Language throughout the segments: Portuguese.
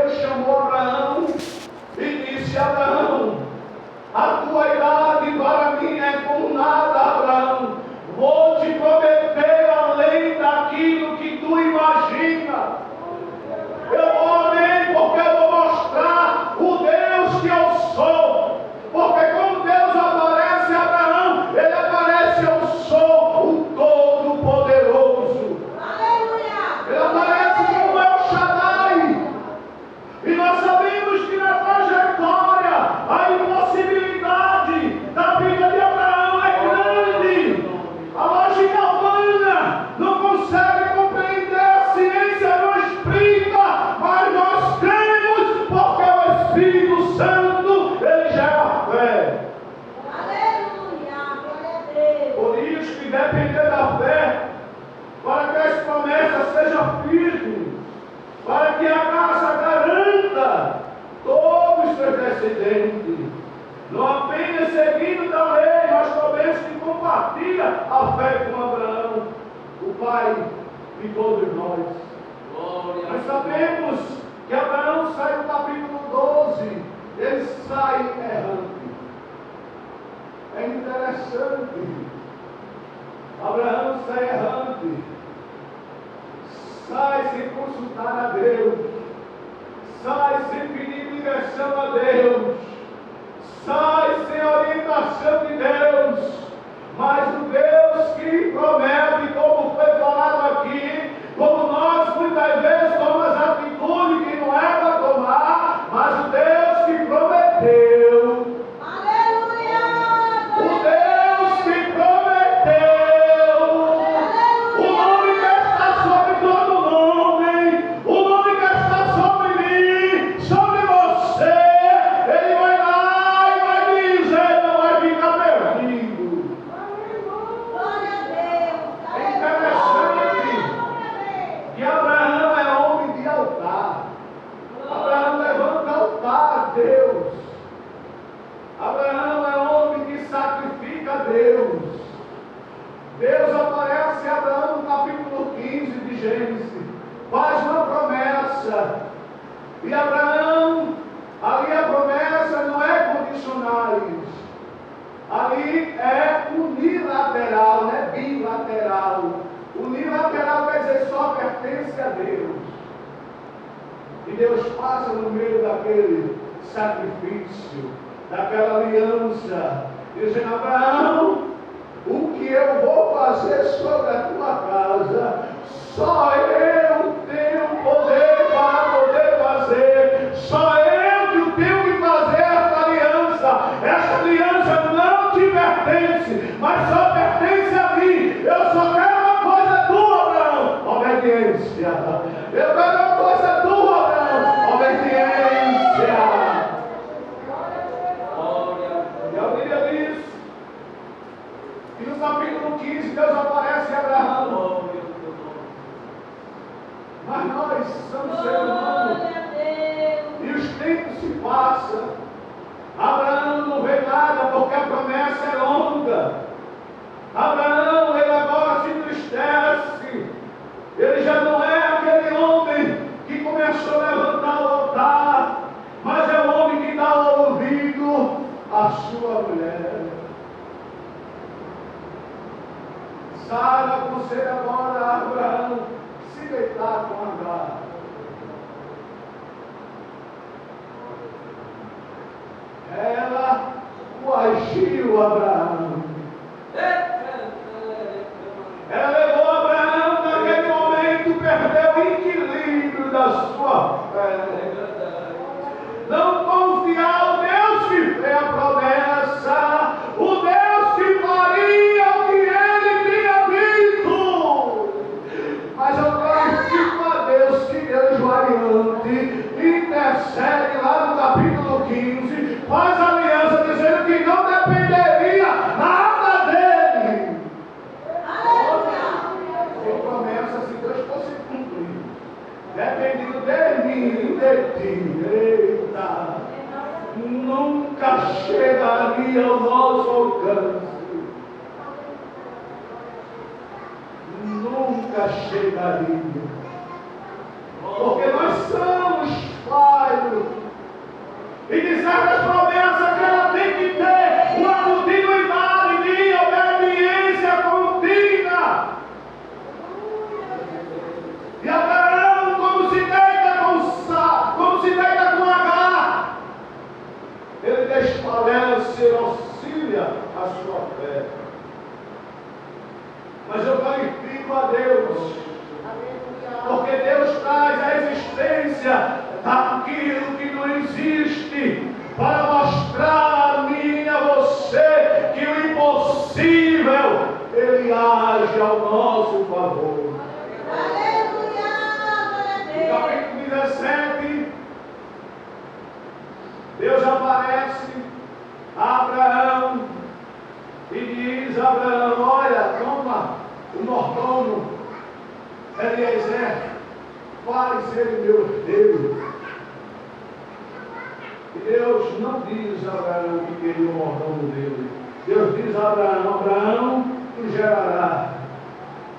Deus chamou Abraão e disse: Abraão, a tua idade para mim é como nada, Abraão. Vou te prometer além daquilo que tu imagina. Eu vou além, porque eu vou mostrar o Deus que eu sou. Porque quando Deus aparece a Abraão, ele aparece: eu sou o Todo-Poderoso. Ele aparece como El Shaddai. E nós sabemos que na trajetória a impossibilidade da vida de Abraão é grande. A lógica humana não consegue compreender, a ciência não explica, mas nós cremos porque o Espírito Santo, ele gera fé. Aleluia, glória a Deus. Por isso que depender da fé, para que as promessas sejam firmes, para que a casa garanta todos os seus descendentes, não apenas seguindo da lei, mas também se compartilha a fé com Abraão, o pai de todos nós. Nós sabemos que Abraão sai no capítulo 12, ele sai errante. É interessante. Abraão sai errante, sai sem consultar a Deus, sai sem pedir direção a Deus, sai sem orientação de Deus, mas o Deus que promete, como foi falado aqui, como nós muitas vezes tomamos atitude que não é para tomar, mas o Deus que prometeu, o Deus que prometeu, o nome que está sobre todo nome, o nome que está sobre mim, sobre você, ele vai lá e vai dizer, não vai ficar perdido. É interessante que Abraão é homem de altar. Abraão levanta altar a Deus. Abraão é homem que sacrifica a Deus. Deus aparece a Abraão no capítulo 15 de Gênesis, faz uma promessa. E Abraão, ali a promessa não é condicionais, ali é unilateral, não é bilateral. Unilateral quer dizer só pertence a Deus. E Deus passa no meio daquele sacrifício, daquela aliança, dizendo: Abraão, o que eu vou fazer sobre a tua casa, só eu tenho poder para poder fazer, só eu que tenho que fazer esta aliança. Esta aliança não te pertence, mas só pertence a mim. Eu só quero uma coisa tua, Abraão: obediência. Eu quero uma coisa tua, Abraão: obediência. E a Bíblia diz que no capítulo 15 Deus aparece a Abraão. Mas nós somos seres humanos e os tempos se passam. Abraão não vê nada porque a promessa é longa. Abraão, ele agora se entristece. Ele já não é aquele homem que começou a levantar o altar, mas é o homem que dá ouvido à sua mulher. Sara aconselha agora a Abraão se deitar com Agar. Ela coagiu Abraão. Ela levou Abraão naquele momento, perdeu o equilíbrio da sua fé. Não confiar o Deus que fez a promessa, o Deus que faria o que ele tinha dito. Mas eu glorifico a Deus que Deus variante intercede lá no capítulo 15, faz aliança dizendo que não dependeria nada dele. Sem promessa, se Deus fosse cumprir, dependendo de mim e de ti, eita, nunca chegaria ao nosso alcance. Nunca chegaria. Porque nós somos falhos. o mordomo Eliezer faz ele meu herdeiro. E Deus não diz a Abraão que queria o mordomo dele. Deus diz a Abraão: Abraão, tu gerará.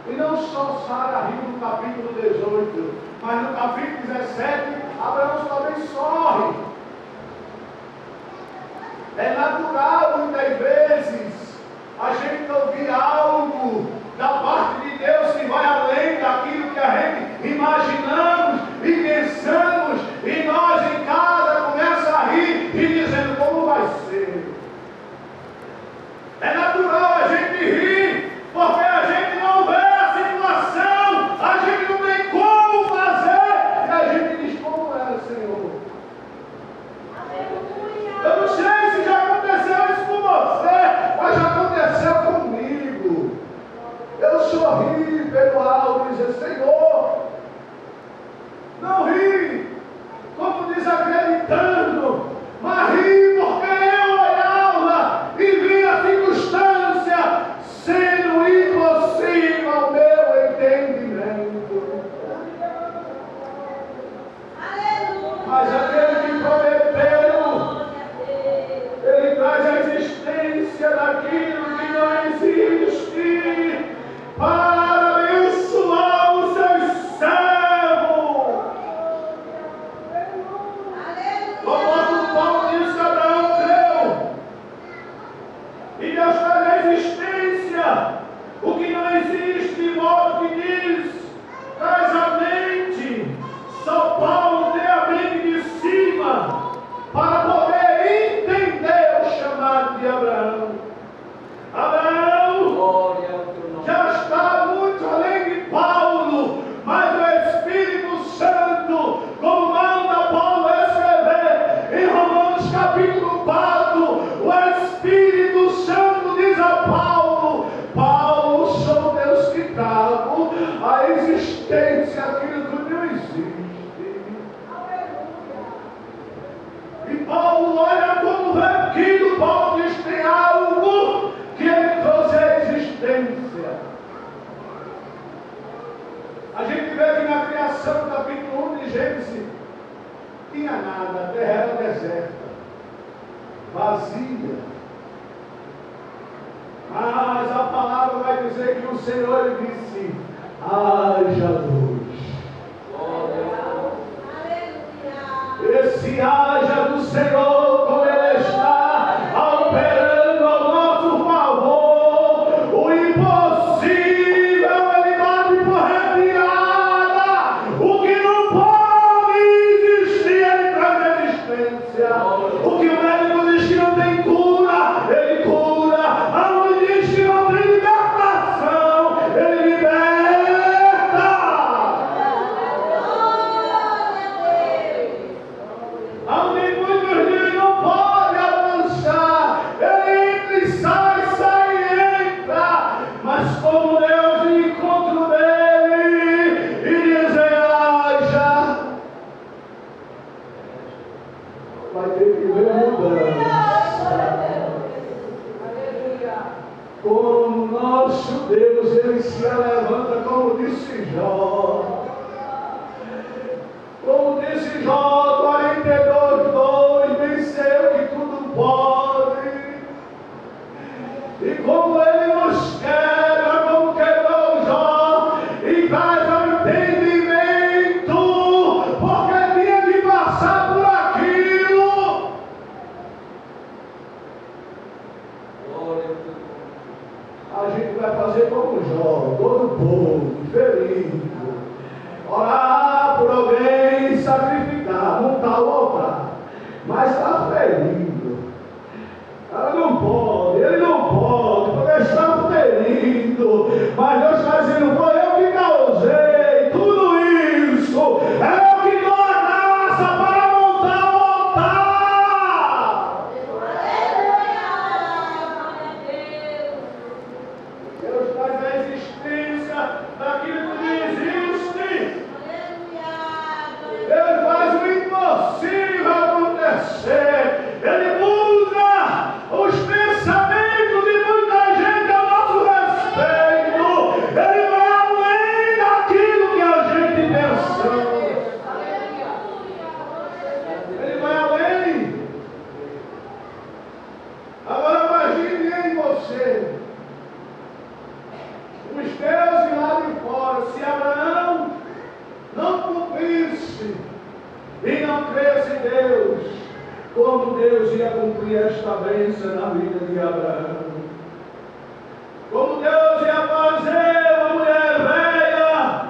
E não só Sara riu no capítulo 18, mas no capítulo 17, Abraão também sorri. É natural, muitas vezes, a gente ouvir algo da parte de Deus que vai além daquilo que a gente imaginamos e pensamos, e nós em casa começamos a rir e dizendo: como vai ser? É natural a gente rir, porque a gente não vê a situação, a gente não tem como fazer, e a gente diz: como é, Senhor? Eu não sei se já aconteceu isso com você, mas já aconteceu comigo. Eu sorri pelo alto e disse: Senhor, não ri como desacreditando, mas ri porque eu olhava e vi a circunstância sendo impossível ao meu entendimento. Mas aquele que prometeu, ele traz a existência daquilo que não existe para abençoar os seus servos. O apóstolo Paulo diz que Abraão creu, e Deus traz a existência o que não existe, de modo que diz: traz a mente. São Paulo tem a mente de cima para poder entender o chamado de Abraão. Abraão já está muito além de Paulo, mas o Espírito Santo, como manda Paulo escrever em Romanos capítulo 4, o Espírito Santo diz a Paulo: Paulo, sou Deus que trago a existência aquilo que não existe. E Paulo olha como vê aquilo, Paulo diz: tem algo que ele trouxe à existência. A gente vê que na criação, capítulo 1 de Gênesis, tinha nada, a terra era deserta, vazia. Mas a palavra vai dizer que o Senhor ele disse: haja luz. Esse haja do Senhor, como Ele está operando ao nosso favor, o impossível Ele bate por retirada, o que não pode existir Ele traz existência, o que o médico diz que não tem cura, Ele cura, aonde diz que não tem libertação, Ele liberta. Aonde muitos dizem não pode avançar, ele entra e sai e entra, mas como Deus em encontro dele e dizer: haja, vai ter que ver mudança. Como nosso Deus, ele se levanta, como disse Jó. Como disse Jó 42:2, venceu que tudo pode. E como ele nos quebra, como quebrou Jó, e traz ao entendimento, porque tinha de passar por aquilo. A gente vai fazer como Jó, todo povo, feliz. cresce em Deus, como Deus ia cumprir esta bênção na vida de Abraão. Como Deus ia fazer uma mulher velha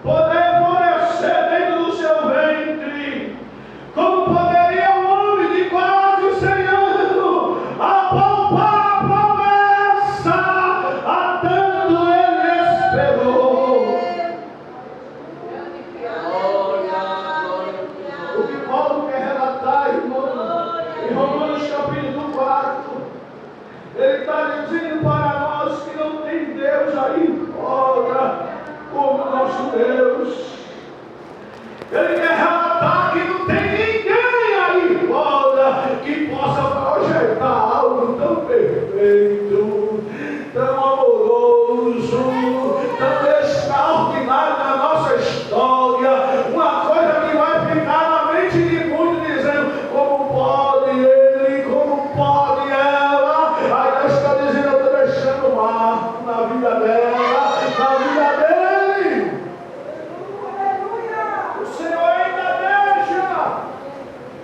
poder florescer dentro do seu ventre. Como poderia um homem de quase 100 anos apalpar a promessa a tanto ele esperou. O que Paulo quer relatar, irmão, em Romanos capítulo 4, ele está dizendo para nós que não tem Deus aí fora como nosso Deus. Ele quer relatar que não tem ninguém aí fora que possa projetar algo tão perfeito, tão amoroso, tão extraordinário na nossa história. Uma coisa que vai ficar na mente de muitos dizendo: como pode ele, como pode ela? Aí Deus está dizendo: eu estou deixando um marco na vida dela, na vida dele. O Senhor ainda deixa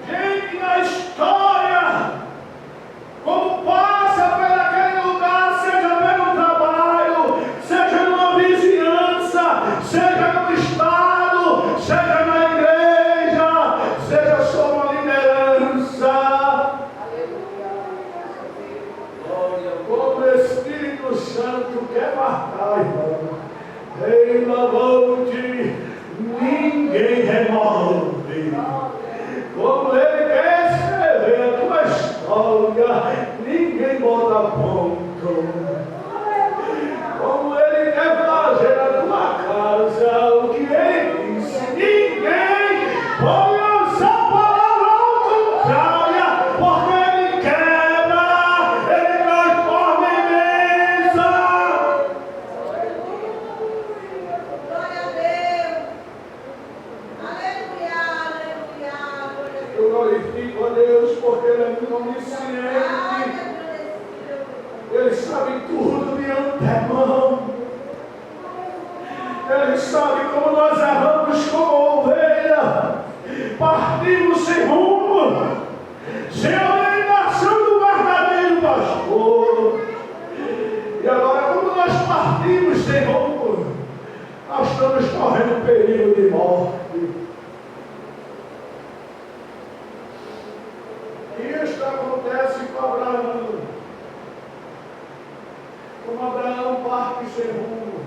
gente na história, como passa por aquele lugar, seja pelo trabalho, seja numa vizinhança, seja no estado, seja na igreja, seja só uma liderança. Como o Espírito Santo quer marcar, irmão, Rei Lavante, ninguém remove. Como ele quer escrever a tua história, ninguém bota ponto. Como ele quer fazer a tua casa, o que ele disse, ninguém pode lançar palavra contrária, porque ele quebra, ele transforma em bênção. Glória a Deus. Aleluia, aleluia. Glória a Eu glorifico a Deus porque ele é onisciente. Deus. Ele sabe tudo de antemão. Ele sabe como nós erramos como ovelha, partimos sem rumo, sem orientação do verdadeiro pastor. E agora, como nós partimos sem rumo, nós estamos correndo perigo de morte. Isto acontece com Abraão. Como Abraão parte sem rumo,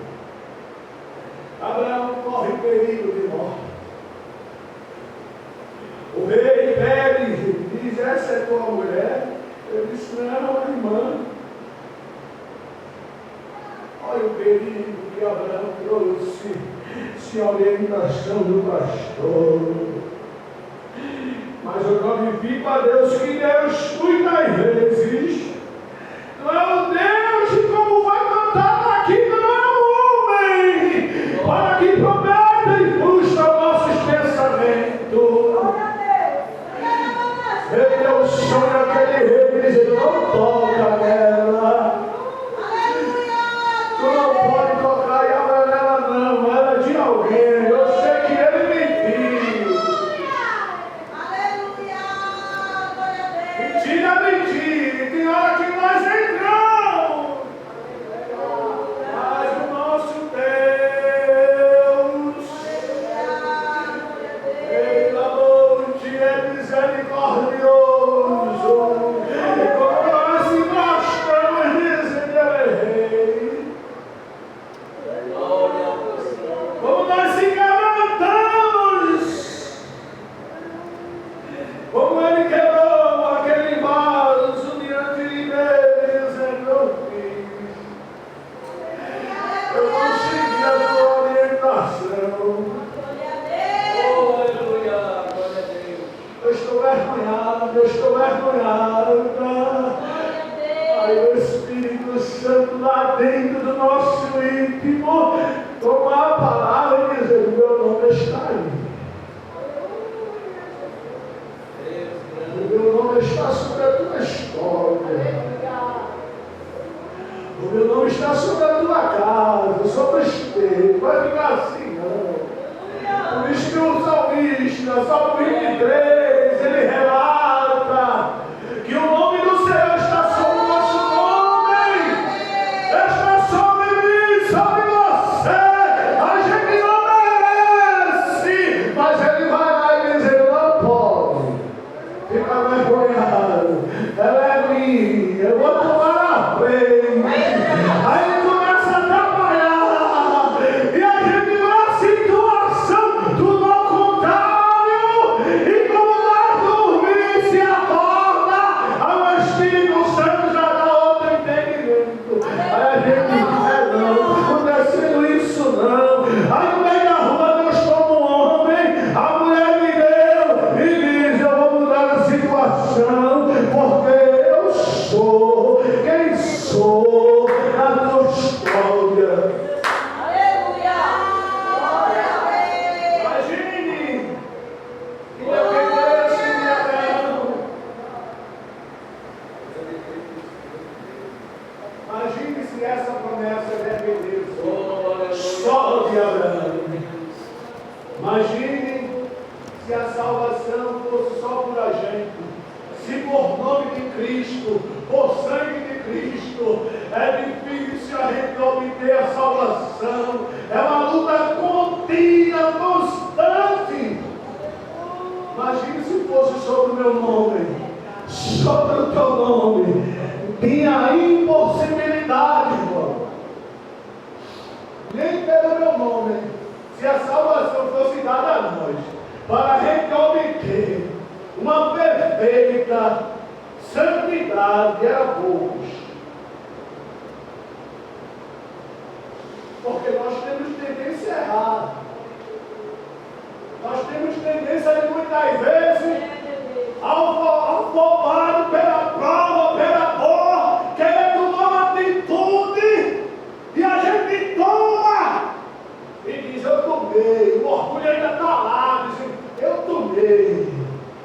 Abraão corre perigo de morte. O rei pede, diz: essa é tua mulher? Ele disse: não, é irmã. Olha o perigo que Abraão trouxe, sem orientação do pastor. Mas eu glorifico a Deus que Deus muitas vezes não é o Deus, como vai cantar aqui, não é o homem, para que prometa e frustra os nossos pensamentos. Glória a Deus. Ele é o sonho daquele rei, diz: ele não toca nela. Tu não pode tocar nela não, ela é de alguém. Eu sei que ele mentiu. Aleluia. Glória a Deus. Mentira, mentira. Tem hora que nós entramos. Mas o nosso Deus, Ele é misericordioso. Quando nós se mostramos, dizendo: ele é rei. Como nós se quebrantamos, como ele quebrou aquele vaso diante de Deus, dizendo: meu filho, eu não segui a tua orientação. Glória a Deus. Aleluia, glória a Deus. Eu estou vergonhada, eu estou vergonhada. Glória a Aí Deus. o Espírito Santo lá dentro do nosso íntimo tomar a palavra e dizer: meu nome está aí. O meu nome está sobre a tua história. O meu nome está sobre a tua casa, sobre os teus. Vai ficar assim, não. Por isso que o salmista salmista, Salmo 23, ele relata que o nome do Senhor está sobre o nosso nome, está sobre mim, sobre você. A gente não merece, mas ele vai lá e diz: eu não pode. Fica vergonhado, ela é minha, eu vou tomar a frente. Aí ele começa a trabalhar, e a gente vê a situação tudo ao contrário, e como nós dormimos se acorda, aí o Espírito Santo já dá outro entendimento. Aí a gente diz: não acontecendo isso não. Aí no meio da rua Deus como um homem, a mulher me deu e diz: eu vou mudar a situação, porque eu sou quem sou na tua história. Aleluia! Glória a Deus! Imagine que dependesse de Abraão. Imagine se essa promessa dependesse só de Abraão. Imagine se a salvação fosse só por a gente. Se por nome de Cristo, por sangue de Cristo, é difícil a gente obter a salvação. É uma luta contínua, constante. Imagine se fosse sobre o meu nome, sobre o teu nome. Tinha impossibilidade, irmão. Nem pelo meu nome. Se a salvação fosse dada a nós, para a gente obter uma perfeita santidade, era poucos. Porque nós temos tendência errada. Nós temos tendência de muitas vezes, afobado pela prova, pela dor, querer tomar uma atitude, e a gente toma e diz: eu tomei. O orgulho ainda está lá, diz: eu tomei.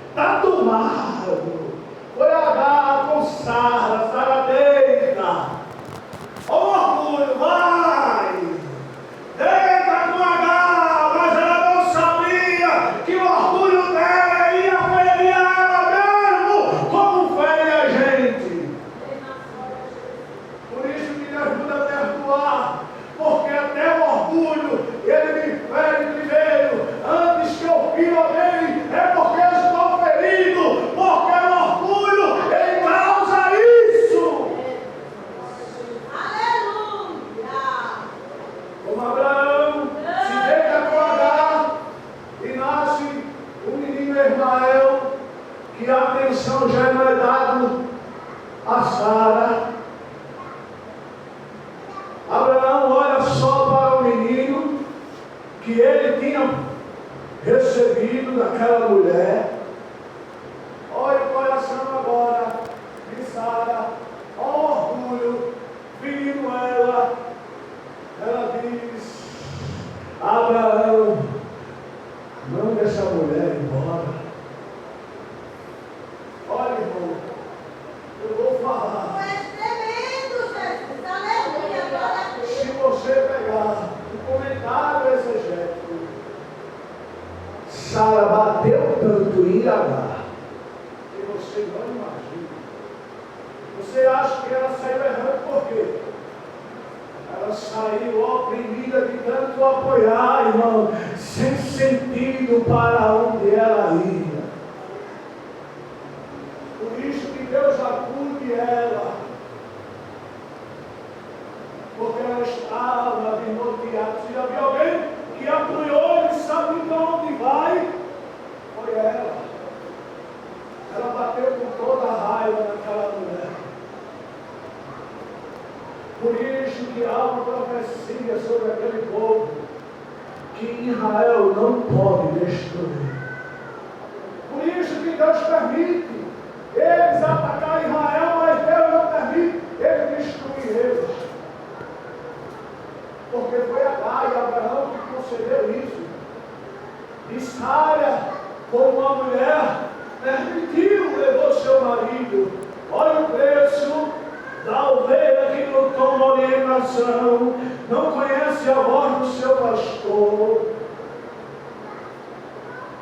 Está tomado. Foi Agar com Sara, Sara deita. O orgulho, vai. Deita com Agar, mas ela não sabia que o orgulho dela ia ferir ela mesmo, como fere a gente. Por isso que me ajuda a perdoar, porque até o orgulho, ele me fere primeiro, antes que eu fira alguém, é porque eu estou ferido, porque o orgulho, ele causa isso. Aleluia! Como Abraão se deita com Agar e nasce o menino Ismael, que a atenção já não é dada a Sara. Abraão olha só para o menino que ele tinha recebido daquela mulher. Olha o coração agora de Sara, ó orgulho, ferindo ela. Ela diz: Abraão, manda essa mulher embora. Olha, irmão, eu vou falar. Tu és tremendo, Jesus! Aleluia! Glória a Deus! Se você pegar o comentário exegético, Sara bateu tanto em Agar que você não imagina. Você acha que ela saiu errando por quê? Ela saiu oprimida de tanto apoiar, irmão, sem sentido para onde ela ia. Por isso que Deus acude ela, porque ela estava desnorteada. Se havia alguém que apoiou e sabe para onde vai, foi ela. Ela bateu com toda a raiva naquela mulher. Por isso que há uma profecia sobre aquele povo que Israel não pode destruir. Por isso que Deus permite eles atacar Israel, mas Deus não permite ele destruir eles. Porque foi Agar e Abraão que concedeu isso. E Sara, como uma mulher, permitiu, levou seu marido. Olha o preço da ovelha que não toma orientação, não conhece a voz do seu pastor.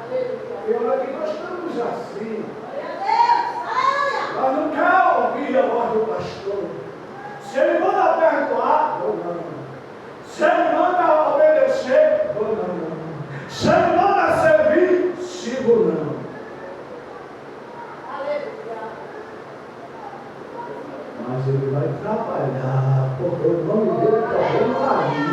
Aleluia! assim. Mas não quer ouvir a voz do pastor. Se ele manda perdoar, ou não. Se ele manda obedecer, ou não. Se ele manda servir, sigo ou não. Mas ele vai trabalhar, porque o nome dele também está aí.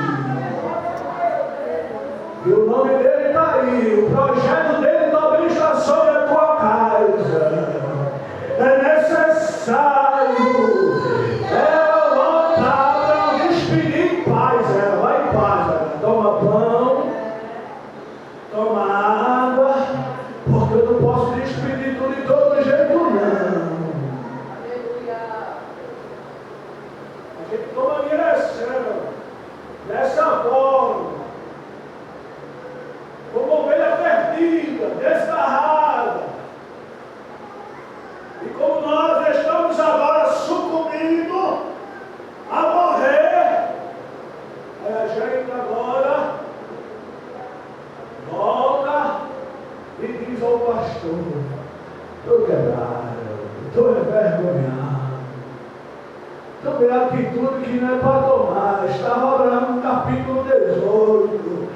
E o nome dele está aí. O projeto dele também está sobre a tua casa. É necessário. Ela voltar para despedir em paz. Ela vai em paz. Ela toma pão, toma água, porque eu não posso despedir tudo de todo jeito, não. A gente toma direção dessa forma, como ovelha perdida, desgarrada. E como nós estamos agora sucumbindo a morrer, a gente agora volta e diz ao pastor: estou quebrado, estou envergonhado. Também a atitude que não é para tomar. Estava orando no capítulo 18.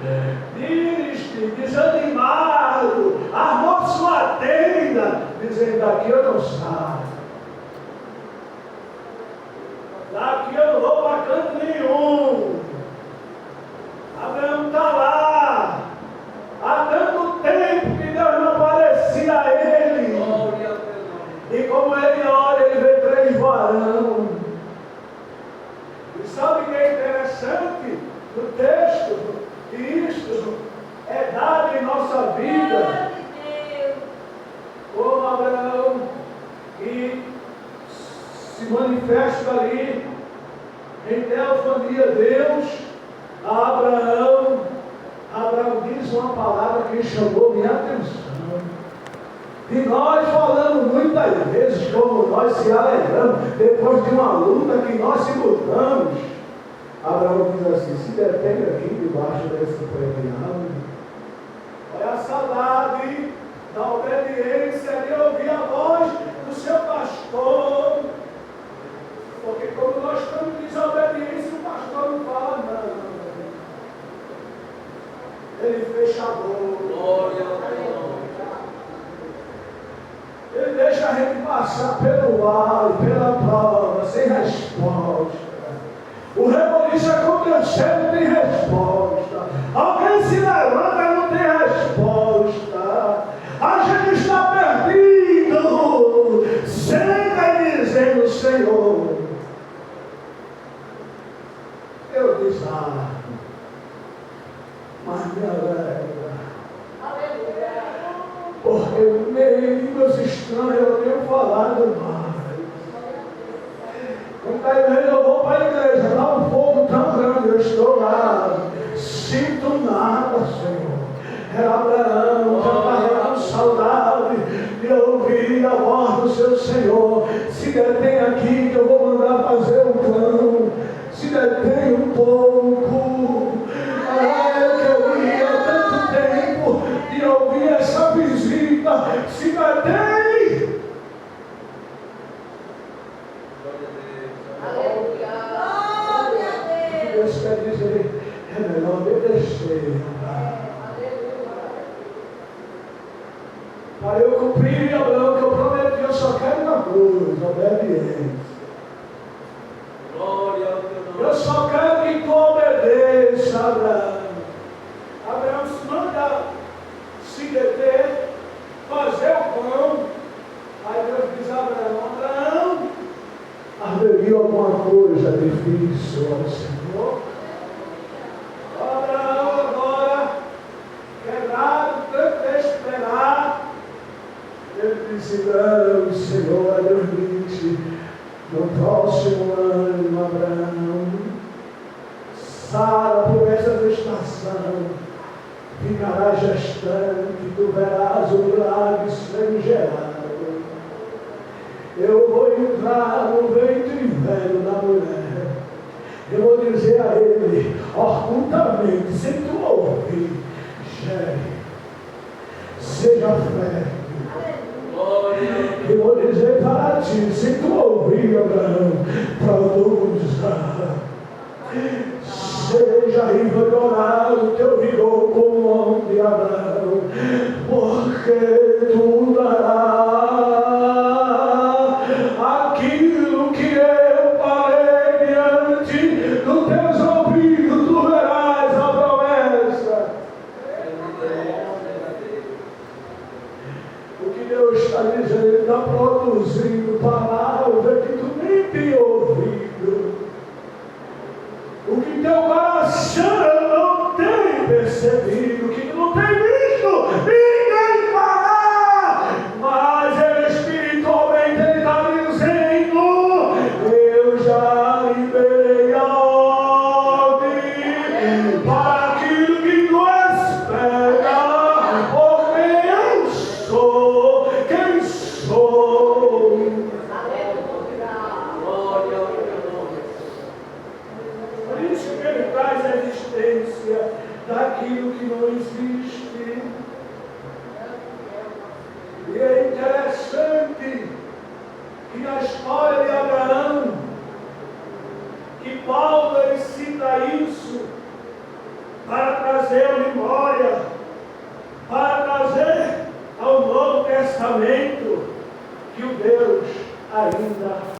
Triste, desanimado, armou sua tenda, dizendo: daqui eu não saio. Daqui eu não vou para canto nenhum. Abraão está lá. Há tanto tempo que Deus não aparecia a ele. E como ele olha, ele vê 3 varões. Sabe o que é interessante no texto? Que isto é dado em nossa vida. Como Abraão, que se manifesta ali em teofania Deus a Abraão. Abraão diz uma palavra que chamou minha atenção. E nós falamos muitas vezes como nós se alegramos depois de uma luta que nós se lutamos. Abraão diz assim: se detém aqui debaixo desse pregão. Olha a saudade da obediência de ouvir a voz do seu pastor. Porque como nós estamos em desobediência, o pastor não fala não. Ele fecha a boca. Glória a Deus. Ele deixa a gente passar pelo vale, pela prova, sem resposta. O reboliço aconteceu, não tem resposta. Alguém se levanta e não tem resposta. A gente está perdido. Sempre dizendo: Senhor, eu desarmo, mas me alegra. Porque em línguas estranhas eu tenho falado mais. Quando está a igreja, eu vou para a igreja, dá um fogo tão grande, eu estou lá, sinto nada, Senhor. Era Abraão, já estava com saudade de ouvir a voz do seu Senhor. Se detém aqui que eu vou mandar fazer um pão. Se detém um pouco. Que eu ia há tanto tempo de ouvir essa visita. Se detém. Deus quer dizer: é melhor obedecer. Para eu cumprir, Abraão, que eu prometi, eu só quero uma coisa: obediência. Eu só quero que tu obedeça, Abraão. Abraão se manda se deter, fazer o pão. Aí Deus diz a Abraão: haveria alguma coisa difícil ao Senhor? Abraão agora, quebrado, tanto de esperar, ele disse: não, Senhor. Deus disse: no próximo ano, Abraão, Sara, por essa gestação, ficará gestante, tu verás o milagre sendo gerado. Eu vou entrar no ventre velho da mulher. Eu vou dizer a ele, ocultamente, sem tu ouvir: gere, seja fértil, antes de tu ouvir, Abraão, produza. Seja revigorado o teu vigor como o homem de Abraão, porque tu darás aquilo que eu falei diante dos teus ouvidos, tu verás a promessa. O que Deus está dizendo, está produzindo palavra que tu nem tem ouvido. O que teu coração não tem percebido, o que tu não tem visto ninguém falar, mas ele espiritualmente ele está dizendo: eu já liberei a ordem para aquilo que tu espera, porque eu sou quem sou. Por isso que ele traz a existência daquilo que não existe. E é interessante que na história de Abraão, que Paulo ele cita isso para trazer a memória, para trazer ao Novo Testamento que o Deus ainda